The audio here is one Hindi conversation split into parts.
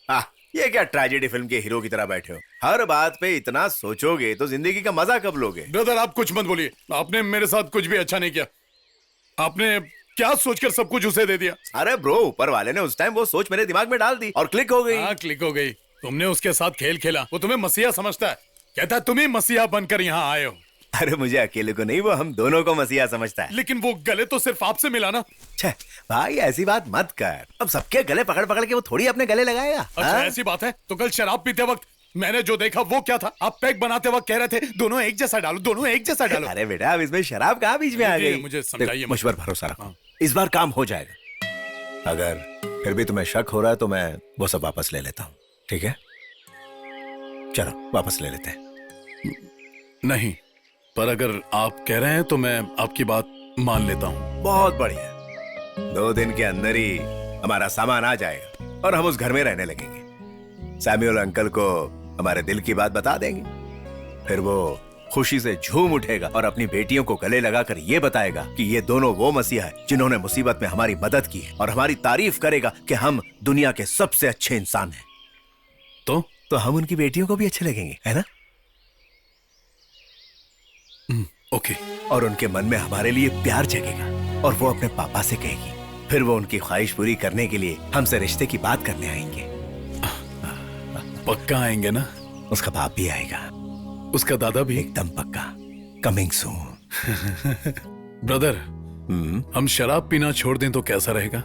ये क्या ट्रेजेडी फिल्म के हीरो की तरह बैठे हो? हर बात पे इतना सोचोगे तो जिंदगी का मजा कब लोगे? ब्रदर आप कुछ मत बोलिए, आपने मेरे साथ कुछ भी अच्छा नहीं किया। आपने क्या सोचकर सब कुछ उसे दे दिया? अरे ब्रो, ऊपर वाले ने उस टाइम वो सोच मेरे दिमाग में डाल दी और क्लिक हो गई। हाँ क्लिक हो गई। तुमने उसके साथ खेल खेला, वो तुम्हें मसीहा समझता है, कहता है तुम ही मसीहा बनकर यहाँ आए हो। अरे मुझे अकेले को नहीं, वो हम दोनों को मसीहा समझता है। लेकिन वो गले तो सिर्फ आपसे मिला ना। छे, भाई ऐसी बात मत कर। अब सबके गले पकड़ पकड़ के वो थोड़ी अपने गले लगाएगा। अच्छा ऐसी बात है तो कल शराब पीते वक्त मैंने जो देखा वो क्या था? आप पैक बनाते वक्त कह रहे थे दोनों एक जैसा डालो, दोनों एक जैसा डालो। अरे बेटा, अब इसमें शराब कहाँ बीच में आ गई? मुझे समझाइए। मुझ पर भरोसा रखो, इस बार काम हो जाएगा। अगर फिर भी तुम्हें शक हो रहा है तो मैं वो सब वापस ले लेता हूँ, ठीक है? चलो वापस ले लेते हैं। नहीं, पर अगर आप कह रहे हैं तो मैं आपकी बात मान लेता हूँ। बहुत बढ़िया। 2 दिन के अंदर ही हमारा सामान आ जाएगा और हम उस घर में रहने लगेंगे। सैमुअल अंकल को हमारे दिल की बात बता देंगे, फिर वो खुशी से झूम उठेगा और अपनी बेटियों को गले लगाकर ये बताएगा कि ये दोनों वो मसीहा है जिन्होंने मुसीबत में हमारी मदद की है, और हमारी तारीफ करेगा कि हम दुनिया के सबसे अच्छे इंसान हैं। तो हम उनकी बेटियों को भी अच्छे लगेंगे, है ना? ओके। और उनके मन में हमारे लिए प्यार जगेगा और वो अपने पापा से कहेगी। फिर वो उनकी ख्वाहिश पूरी करने के लिए हमसे रिश्ते की बात करने आएंगे। पक्का आएंगे ना? उसका बाप भी आएगा, उसका दादा भी? एकदम पक्का। Coming soon. ब्रदर, हम शराब पीना छोड़ दें तो कैसा रहेगा?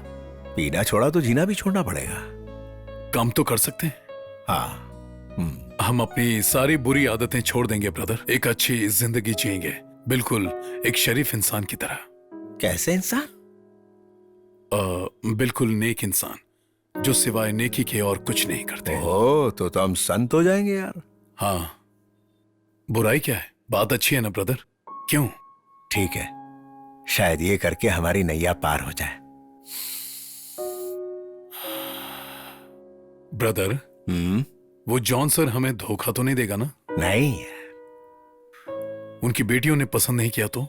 पीना छोड़ा तो जीना भी छोड़ना पड़ेगा। काम तो कर सकते हैं। हाँ। हम अपनी सारी बुरी आदतें छोड़ देंगे ब्रदर, एक अच्छी जिंदगी जिएंगे, बिल्कुल एक शरीफ इंसान की तरह। कैसे इंसान? बिल्कुल नेक इंसान, जो सिवाय नेकी के और कुछ नहीं करते। ओह, तो हम संत हो जाएंगे यार। हाँ, बुराई क्या है? बात अच्छी है ना ब्रदर? क्यों? ठीक है, शायद ये करके हमारी नैया पार हो जाए। ब्रदर, वो जॉन सर हमें धोखा तो नहीं देगा ना? नहीं। उनकी बेटियों ने पसंद नहीं किया तो?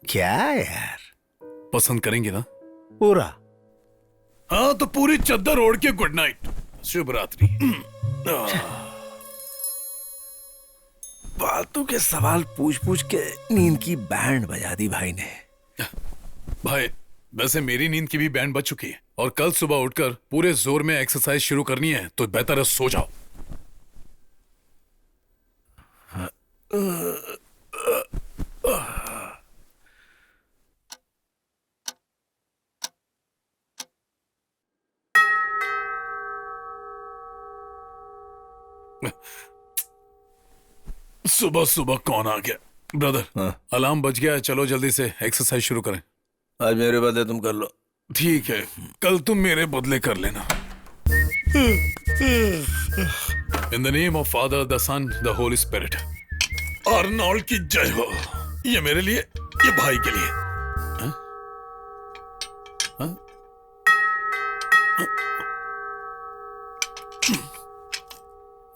क्या यार, पसंद करेंगे ना पूरा? हाँ, तो पूरी चद्दर ओढ़ के गुड नाइट, शुभ रात्रि। फालतू के सवाल पूछ पूछ के नींद की बैंड बजा दी भाई ने। भाई, वैसे मेरी नींद की भी बैंड बज चुकी है और कल सुबह उठकर पूरे जोर में एक्सरसाइज शुरू करनी है, तो बेहतर है सो जाओ। सुबह सुबह कौन आ गया? ब्रदर, अलार्म बज गया है, चलो जल्दी से एक्सरसाइज शुरू करें। आज मेरे बदले तुम कर लो। ठीक है, कल तुम मेरे बदले कर लेना। In the name of father, the son, the holy spirit. Arnold की जय हो। ये मेरे लिए, ये भाई के लिए। हा? हा?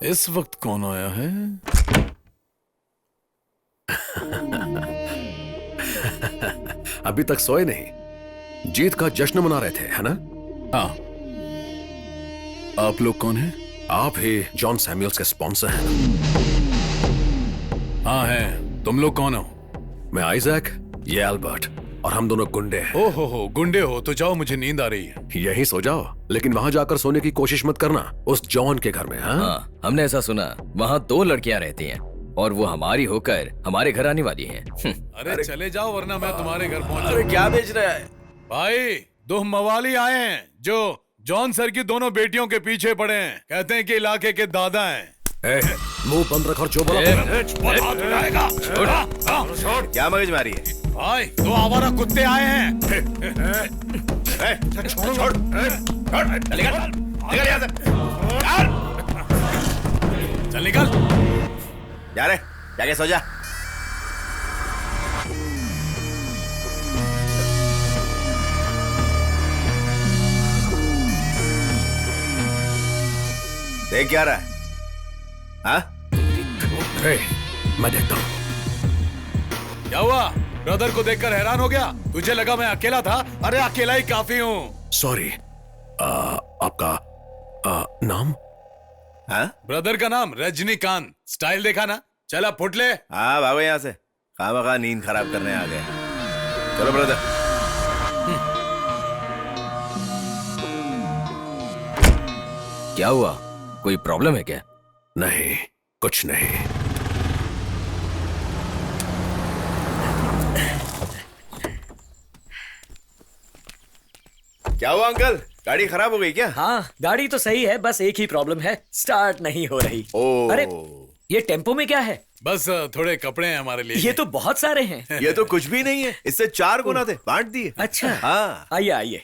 इस वक्त कौन आया है? अभी तक सोए नहीं, जीत का जश्न मना रहे थे, है ना? हाँ। आप लोग कौन हैं? आप ही जॉन सैमुअल्स के स्पॉन्सर हैं ना? हाँ हैं। तुम लोग कौन हो? मैं आइजैक, ये एल्बर्ट, और हम दोनों गुंडे हैं। ओहो, गुंडे हो तो जाओ, मुझे नींद आ रही है। यहीं सो जाओ, लेकिन वहां जाकर सोने की कोशिश मत करना, उस जॉन के घर में। हाँ, हमने ऐसा सुना, वहाँ 2 लड़कियां रहती हैं और वो हमारी होकर हमारे घर आने वाली हैं। अरे चले जाओ वरना मैं तुम्हारे घर पहुंच। अरे क्या बेच रहा है भाई? 2 मवाली आए हैं जो जॉन सर की दोनों बेटियों के पीछे पड़े हैं, कहते हैं कि इलाके के दादा हैं। मुंह बंद रख और जो बोला क्या मगजमारी है? भाई, 2 आवारा कुत्ते आए हैं। छोड़ छोड़, निकल निकल यहाँ से, चल निकल। जा रे, जाके सो जा। देख क्या रहा है? हाँ? मैं देखता हूँ। क्या हुआ? ब्रदर को देखकर हैरान हो गया? तुझे लगा मैं अकेला था? अरे अकेला ही काफी हूँ। सॉरी, आपका नाम? हाँ ब्रदर का नाम रजनीकांत। स्टाइल देखा ना? चला फुट ले। हाँ भागो यहाँ से, खामखा नींद खराब करने आ गए। चलो ब्रदर। क्या हुआ? कोई प्रॉब्लम है क्या? नहीं, कुछ नहीं। क्या हुआ अंकल, गाड़ी खराब हो गई क्या? हाँ, गाड़ी तो सही है, बस एक ही प्रॉब्लम है, स्टार्ट नहीं हो रही। ओ अरे ये टेम्पो में क्या है? बस थोड़े कपड़े हैं हमारे लिए। ये तो बहुत सारे हैं। ये तो कुछ भी नहीं है, इससे 4 गुना थे, बांट दिए। अच्छा, हाँ। आइए आइए।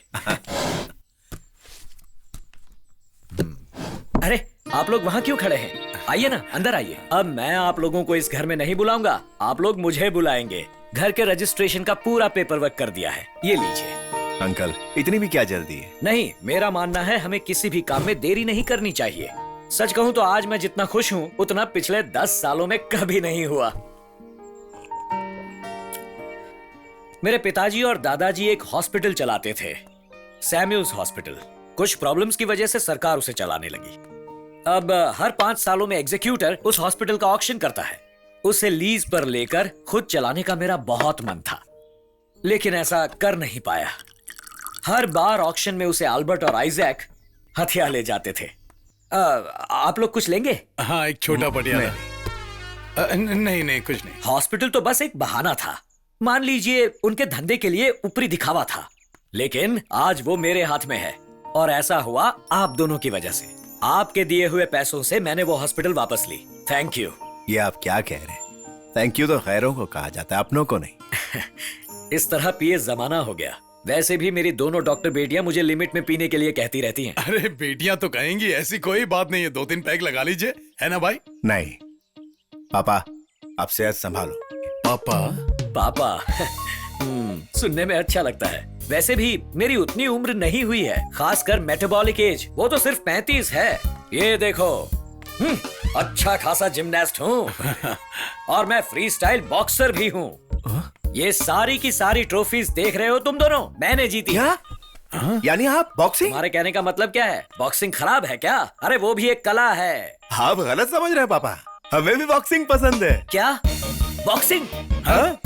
अरे आप लोग वहाँ क्यों खड़े हैं? आइए ना, अंदर आइए। अब मैं आप लोगों को इस घर में नहीं बुलाऊंगा, आप लोग मुझे बुलाएंगे। घर के रजिस्ट्रेशन का पूरा पेपर वर्क कर दिया है, ये लीजिए। अंकल इतनी भी क्या जल्दी है? नहीं, मेरा मानना है हमें किसी भी काम में देरी नहीं करनी चाहिए। सच कहूं तो आज मैं जितना खुश हूं उतना पिछले 10 सालों में कभी नहीं हुआ। मेरे पिताजी और दादाजी एक हॉस्पिटल चलाते थे, सैम्यूल्स हॉस्पिटल। कुछ प्रॉब्लम्स की वजह से सरकार उसे चलाने लगी। अब हर 5 सालों में एग्जीक्यूटर उस हॉस्पिटल का ऑक्शन करता है। उसे लीज पर लेकर खुद चलाने का मेरा बहुत मन था, लेकिन ऐसा कर नहीं पाया। हर बार ऑक्शन में उसे अल्बर्ट और आइजैक हथिया ले जाते थे। आप लोग कुछ लेंगे? हाँ, एक छोटा पटियाला। नहीं नहीं, कुछ नहीं। हॉस्पिटल तो बस एक बहाना था, मान लीजिए उनके धंधे के लिए ऊपरी दिखावा था। लेकिन आज वो मेरे हाथ में है, और ऐसा हुआ आप दोनों की वजह से। आपके दिए हुए पैसों से मैंने वो हॉस्पिटल वापस ली। Thank you. ये आप क्या कह रहे हैं? थैंक यू तो खैरों को कहा जाता है, अपनों को नहीं। इस तरह पिए जमाना हो गया। वैसे भी मेरी दोनों डॉक्टर बेटियां मुझे लिमिट में पीने के लिए कहती रहती हैं। अरे बेटियां तो कहेंगी, ऐसी कोई बात नहीं है। 2-3 पैक लगा लीजिए, है ना भाई? नहीं पापा, आप सेहत संभालो। पापा? पापा सुनने में अच्छा लगता है। वैसे भी मेरी उतनी उम्र नहीं हुई है, खासकर मेटाबॉलिक एज, वो तो सिर्फ 35 है। ये देखो, अच्छा खासा जिमनास्ट हूँ और मैं फ्री स्टाइल बॉक्सर भी हूँ। ये सारी की सारी ट्रॉफीज देख रहे हो तुम दोनों, मैंने जीती। क्या? यानी आप बॉक्सिंग? तुम्हारे कहने का मतलब क्या है? बॉक्सिंग खराब है क्या? अरे वो भी एक कला है। आप गलत समझ रहे हैं पापा, हमें भी बॉक्सिंग पसंद है। क्या बॉक्सिंग? हाँ?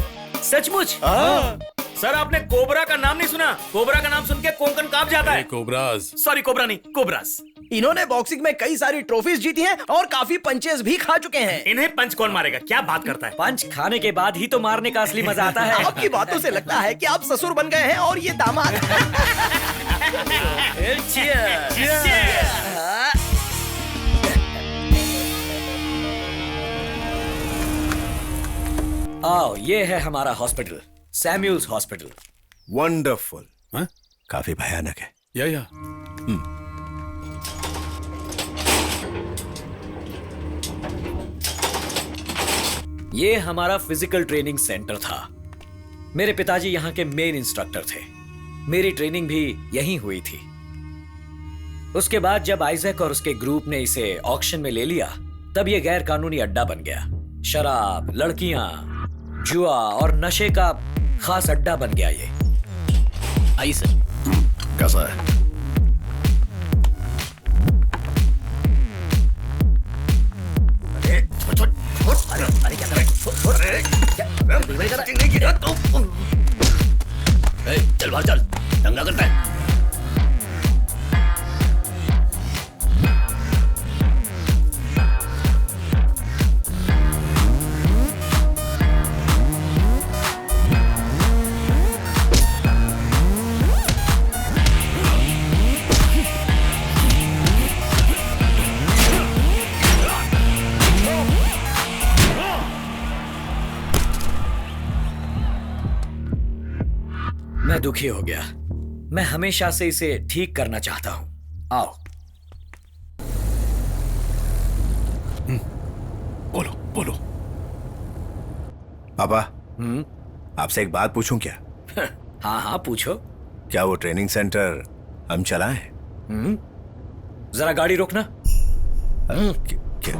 सचमुच? हाँ। सर आपने कोबरा का नाम नहीं सुना? कोबरा का नाम सुन के कोंकण कांप जाता है। कोबराज। सॉरी, कोबरा नहीं, कोबराज। इन्होंने बॉक्सिंग में कई सारी ट्रॉफीज जीती हैं और काफी पंचेस भी खा चुके हैं। इन्हें पंच कौन मारेगा? क्या बात करता है? पंच खाने के बाद ही तो मारने का असली मजा आता है। आपकी बातों से लगता है कि आप ससुर बन गए हैं और ये दामाद। आओ, ये है हमारा हॉस्पिटल, सैम्यूल्स हॉस्पिटल। वंडरफुल। हाँ? काफी भयानक है। या ये हमारा फिजिकल ट्रेनिंग सेंटर था। मेरे पिताजी यहाँ के मेन इंस्ट्रक्टर थे। मेरी ट्रेनिंग भी यहीं हुई थी। उसके बाद जब आइजैक और उसके ग्रुप ने इसे ऑक्शन में ले लिया, तब ये गैर कानूनी अड्डा बन गया। शराब, लड़कियां, जुआ और नशे का खास अड्डा बन गया ये। आइए सर। कैसा है? चल बाहर चल, दंगा करता है। मैं दुखी हो गया। मैं हमेशा से इसे ठीक करना चाहता हूं। आओ। बोलो बोलो। पापा, आपसे एक बात पूछूं क्या? हाँ हाँ पूछो। क्या वो ट्रेनिंग सेंटर हम चलाएं? जरा गाड़ी रोकना। क्या?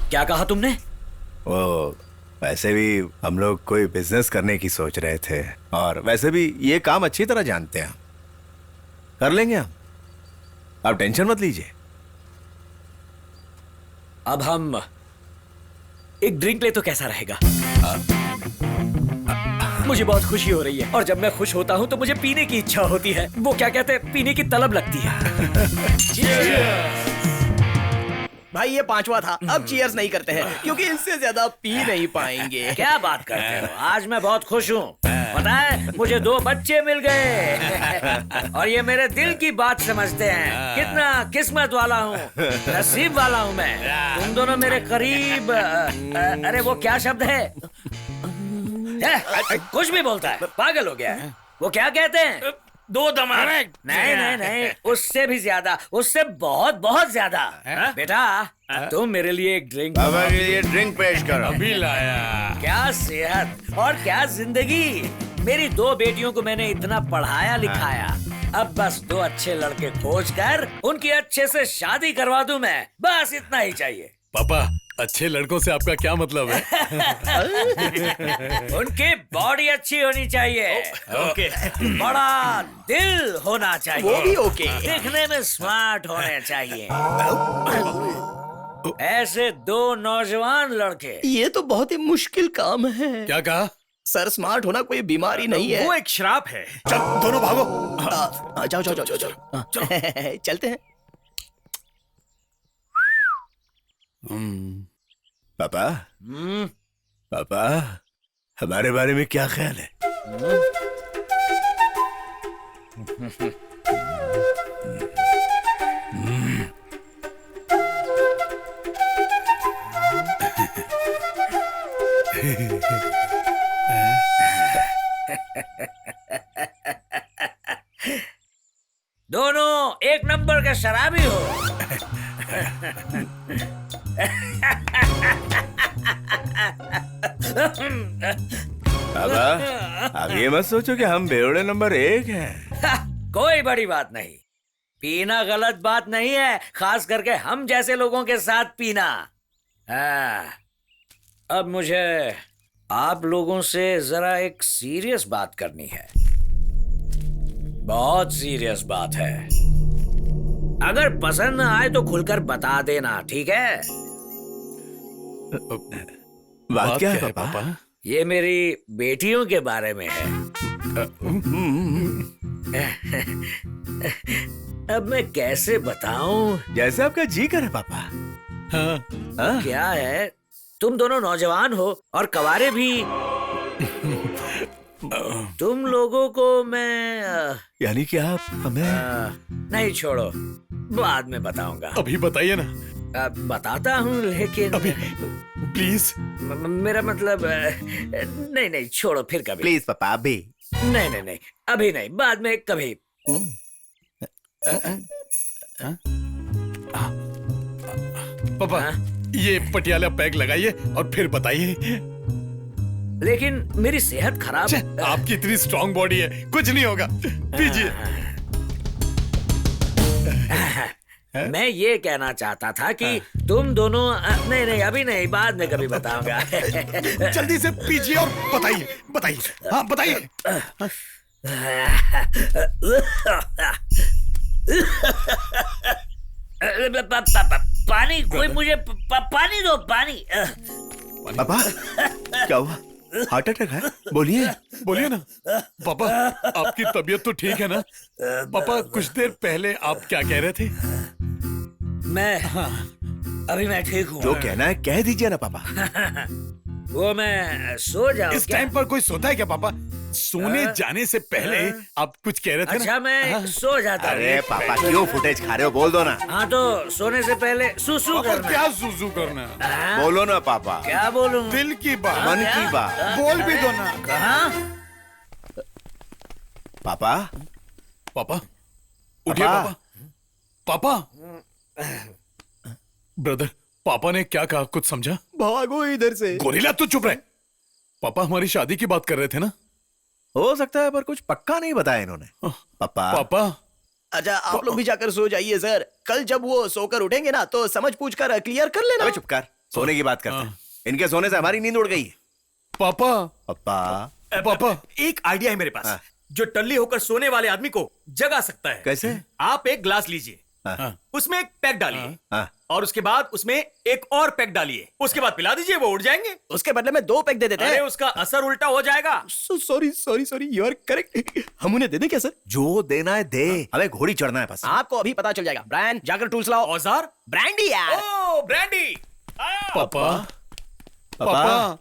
क्या कहा तुमने? वो वैसे भी हम लोग कोई बिजनेस करने की सोच रहे थे, और वैसे भी ये काम अच्छी तरह जानते हैं हम। कर लेंगे हम। आप टेंशन मत लीजिए। अब हम एक ड्रिंक ले तो कैसा रहेगा? मुझे बहुत खुशी हो रही है और जब मैं खुश होता हूँ तो मुझे पीने की इच्छा होती है। वो क्या कहते हैं, पीने की तलब लगती है। भाई ये 5वां था, अब चीयर्स नहीं करते हैं क्योंकि इससे ज्यादा पी नहीं पाएंगे। क्या बात करते हो, आज मैं बहुत खुश हूँ। पता है, मुझे 2 बच्चे मिल गए और ये मेरे दिल की बात समझते हैं। कितना किस्मत वाला हूँ, नसीब वाला हूँ मैं। तुम दोनों मेरे करीब। अरे वो क्या शब्द है? कुछ भी बोलता है, पागल हो गया है। वो क्या कहते हैं? 2 दमा। नहीं नहीं नहीं, उससे भी ज्यादा, उससे बहुत बहुत ज्यादा। बेटा तुम मेरे लिए एक ड्रिंक हमारे लिए ड्रिंक पेश करो। अभी लाया। क्या सेहत और क्या जिंदगी। मेरी 2 बेटियों को मैंने इतना पढ़ाया लिखाया, अब बस 2 अच्छे लड़के खोज कर उनकी अच्छे से शादी करवा दूं मैं। बस इतना ही चाहिए। पापा, अच्छे लड़कों से आपका क्या मतलब है? उनकी बॉडी अच्छी होनी चाहिए, ओके। बड़ा दिल होना चाहिए, वो भी ओके। दिखने में स्मार्ट होने चाहिए। ऐसे 2 नौजवान लड़के। ये तो बहुत ही मुश्किल काम है। क्या कहा? सर, स्मार्ट होना कोई बीमारी नहीं है। वो एक श्राप है। चल दोनों भागो। जाओ जाओ जाओ जाओ जाओ। चलते हैं। पापा, पापा, हमारे बारे में क्या ख्याल है? दोनों एक नंबर के शराबी हो। पापा, आप ये मत सोचो कि हम बेवड़े नंबर 1 हैं। कोई बड़ी बात नहीं, पीना गलत बात नहीं है, खास करके हम जैसे लोगों के साथ पीना। अब मुझे आप लोगों से जरा एक सीरियस बात करनी है, बहुत सीरियस बात है। अगर पसंद न आए तो खुलकर बता देना, ठीक है? बात क्या है पापा? ये मेरी बेटियों के बारे में है। अब मैं कैसे बताऊं? जैसे आपका जी करे पापा। हाँ। क्या है, तुम दोनों नौजवान हो और कवारे भी। तुम लोगों को मैं यानी कि आप हमें नहीं, छोड़ो, बाद में बताऊंगा। अभी बताइए ना। बताता हूँ लेकिन अभी प्लीज। मेरा मतलब नहीं नहीं, छोड़ो, फिर कभी। प्लीज पापा, अभी नहीं नहीं नहीं, अभी नहीं, बाद में कभी। पापा, ये पटियाला पैक लगाइए और फिर बताइए। लेकिन मेरी सेहत खराब छे, आपकी इतनी स्ट्रांग बॉडी है, कुछ नहीं होगा, पीजिए। मैं ये कहना चाहता था कि तुम दोनों नहीं नहीं, अभी नहीं, बाद में कभी बताऊंगा। जल्दी से पीजिए और बताइए, बताइए। हाँ बताइए। पानी, कोई मुझे पानी दो, पानी। पापा, क्या हुआ? हार्ट अटैक है? बोलिए। बोलिए ना। पापा, आपकी तबीयत तो ठीक है ना? पापा, कुछ देर पहले आप क्या कह रहे थे? अभी मैं ठीक हूँ। जो कहना है कह दीजिए ना पापा। वो मैं सो जाऊँ इस क्या? टाइम पर कोई सोता है क्या पापा? सोने जाने से पहले आप कुछ कह रहे थे ना? अच्छा, मैं सो जाता हूँ। अरे पापा, क्यों फुटेज खा रहे हो? बोल दो ना। हाँ, तो सोने से पहले सुसु पापा, करना। क्या सुसु करना है? हाँ? बोलो ना पापा। क्या बोलूं? दिल की बात, मन की बात। बोल भी दो ना। कहाँ? पापा, पापा, उठिए पापा। पापा। पापा, ब्रदर, पापा ने क्या कहा, कुछ समझा? भागो इधर से। गोरिल्ला, तू चुप रहे। पापा हमारी शादी की बात कर रहे थे ना? हो सकता है पर कुछ पक्का नहीं बताया इन्होंने। पापा, पापा, अच्छा, आप लोग भी जाकर सो जाइए सर। कल जब वो सोकर उठेंगे ना तो समझ पूछ कर क्लियर कर लेना। अबे चुप कर, सोने की बात करते हैं। इनके सोने से हमारी नींद उड़ गई है। पापा, पापा, पापा। एक आइडिया है मेरे पास, हाँ। जो टल्ली होकर सोने वाले आदमी को जगा सकता है। कैसे? आप एक ग्लास लीजिए, उसमें एक पैक डालिए हाँ। और उसके बाद उसमें एक और पैक डालिए, उसके बाद पिला दीजिए, वो उड़ जाएंगे। उसके बदले में 2 पैक दे देते अरे हैं। उसका असर उल्टा हो जाएगा। Sorry you are correct. हम उन्हें दे दें क्या सर? जो देना है दे, हमें घोड़ी चढ़ना है बस। आपको अभी पता चल जाएगा। ब्रायन जाकर टूल्स लाओ। औजार? ब्रांडी यार। ओ ब्रांडी। पापा पापा